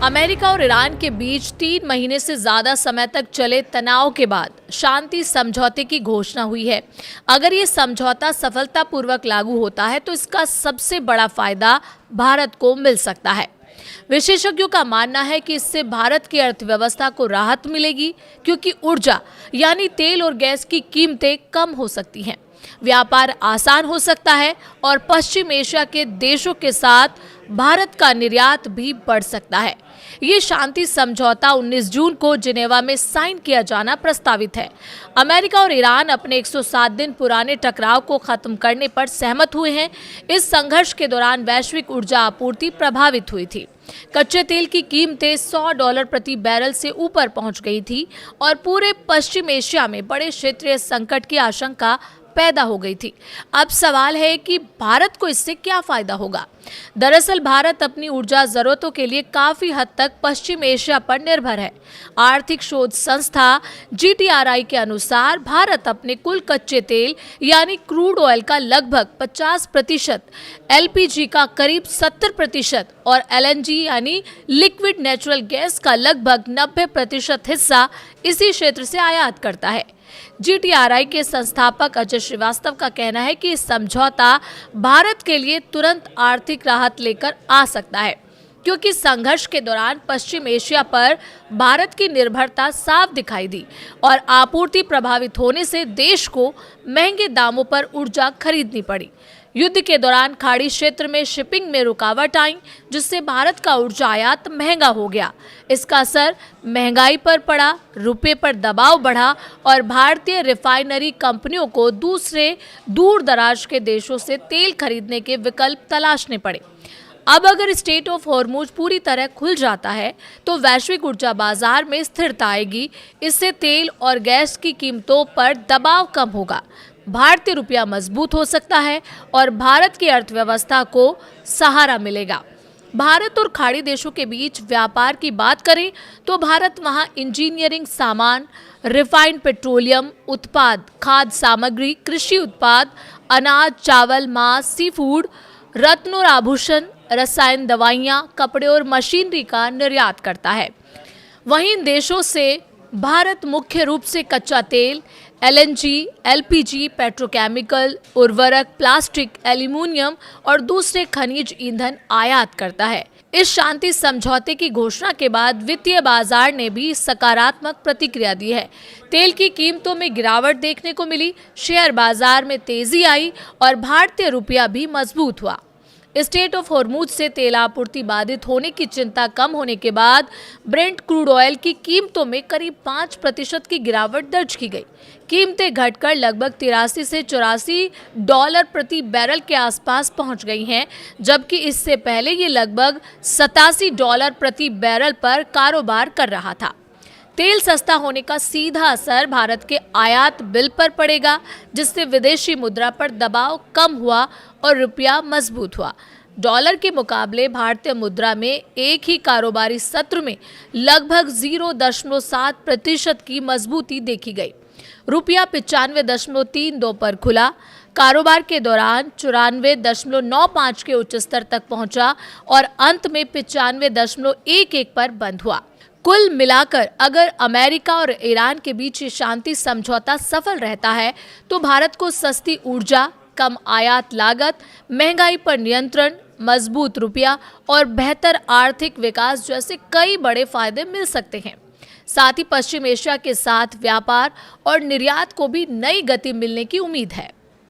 America और Iran के बीच 3 महीने से ज्यादा समय तक चले तनाव के बाद शांति समझौते की घोषणा हुई है। अगर ये समझौता सफलतापूर्वक लागू होता है तो इसका सबसे बड़ा फायदा भारत को मिल सकता है। विशेषज्ञों का मानना है कि इससे भारत की अर्थव्यवस्था को राहत मिलेगी, क्योंकि ऊर्जा यानी तेल और गैस की कीमतें कम हो सकती हैं, व्यापार आसान हो सकता है और पश्चिम एशिया के देशों के साथ भारत का निर्यात भी बढ़ सकता है। ये शांति समझौता 19 जून को जिनेवा में साइन किया जाना प्रस्तावित है। अमेरिका और ईरान अपने 107 दिन पुराने टकराव को खत्म करने पर सहमत हुए हैं। इस संघर्ष के दौरान वैश्विक ऊर्जा आपूर्ति प्रभावित हुई थी। कच्चे तेल की कीमतें $100 प्रति बैरल से ऊपर पहुंच गई थी और पूरे पश्चिम एशिया में बड़े क्षेत्रीय संकट की आशंका पैदा हो गई थी। अब सवाल है कि भारत को इससे क्या फायदा होगा। दरअसल भारत अपनी ऊर्जा जरूरतों के लिए काफी हद तक पश्चिम एशिया पर निर्भर है। आर्थिक शोध संस्था GTRI के अनुसार भारत अपने कुल कच्चे तेल यानी क्रूड ऑयल का लगभग 50%, LPG का करीब 70% और LNG यानी लिक्विड नेचुरल गैस का लगभग 90% हिस्सा इसी क्षेत्र से आयात करता है। GTRI के संस्थापक अजय श्रीवास्तव का कहना है कि समझौता भारत के लिए तुरंत आर्थिक राहत लेकर आ सकता है, क्योंकि संघर्ष के दौरान पश्चिम एशिया पर भारत की निर्भरता साफ दिखाई दी और आपूर्ति प्रभावित होने से देश को महंगे दामों पर ऊर्जा खरीदनी पड़ी। युद्ध के दौरान खाड़ी क्षेत्र में शिपिंग में रुकावट आई, जिससे भारत का ऊर्जा आयात महंगा हो गया। इसका असर महंगाई पर पड़ा, रुपये पर दबाव बढ़ा और भारतीय रिफाइनरी कंपनियों को दूसरे दूर दराज के देशों से तेल खरीदने के विकल्प तलाशने पड़े। अब अगर स्ट्रेट ऑफ हॉर्मुज पूरी तरह खुल जाता है तो वैश्विक ऊर्जा बाजार में स्थिरता आएगी। इससे तेल और गैस की कीमतों पर दबाव कम होगा, भारतीय रुपया मजबूत हो सकता है और भारत की अर्थव्यवस्था को सहारा मिलेगा। भारत और खाड़ी देशों के बीच व्यापार की बात करें तो भारत वहां इंजीनियरिंग सामान, रिफाइंड पेट्रोलियम उत्पाद, खाद्य सामग्री, कृषि उत्पाद, अनाज, चावल, मांस, सी फूड, रत्न और आभूषण, रसायन, दवाइयाँ, कपड़े और मशीनरी का निर्यात करता है। वहीं इन देशों से भारत मुख्य रूप से कच्चा तेल, LNG, LPG, पेट्रोकेमिकल, उर्वरक, प्लास्टिक, एल्यूमीनियम और दूसरे खनिज ईंधन आयात करता है। इस शांति समझौते की घोषणा के बाद वित्तीय बाजार ने भी सकारात्मक प्रतिक्रिया दी है। तेल की कीमतों में गिरावट देखने को मिली, शेयर बाजार में तेजी आई और भारतीय रुपया भी मजबूत हुआ। स्ट्रेट ऑफ हॉर्मुज से तेल आपूर्ति बाधित होने की चिंता कम होने के बाद ब्रेंट क्रूड ऑयल की कीमतों में करीब 5% की गिरावट दर्ज की गई। कीमतें घटकर लगभग 83 से $84 प्रति बैरल के आसपास पहुंच गई हैं, जबकि इससे पहले ये लगभग $87 प्रति बैरल पर कारोबार कर रहा था। तेल सस्ता होने का सीधा असर भारत के आयात बिल पर पड़ेगा, जिससे विदेशी मुद्रा पर दबाव कम हुआ और रुपया मजबूत हुआ। डॉलर के मुकाबले भारतीय मुद्रा में एक ही कारोबारी सत्र में लगभग 0.7% की मजबूती देखी गई। रुपया 95.32 पर खुला। कारोबार के दौरान 94.95 के उच्च स्तर तक पहुंचा और अंत में 95.11 पर बंद हुआ। कुल मिलाकर अगर अमेरिका और ईरान के बीच ये शांति समझौता सफल रहता है तो भारत को सस्ती ऊर्जा, कम आयात लागत, महंगाई पर नियंत्रण, मजबूत रुपया और बेहतर आर्थिक विकास जैसे कई बड़े फायदे मिल सकते हैं। साथ ही पश्चिम एशिया के साथ व्यापार और निर्यात को भी नई गति मिलने की उम्मीद है।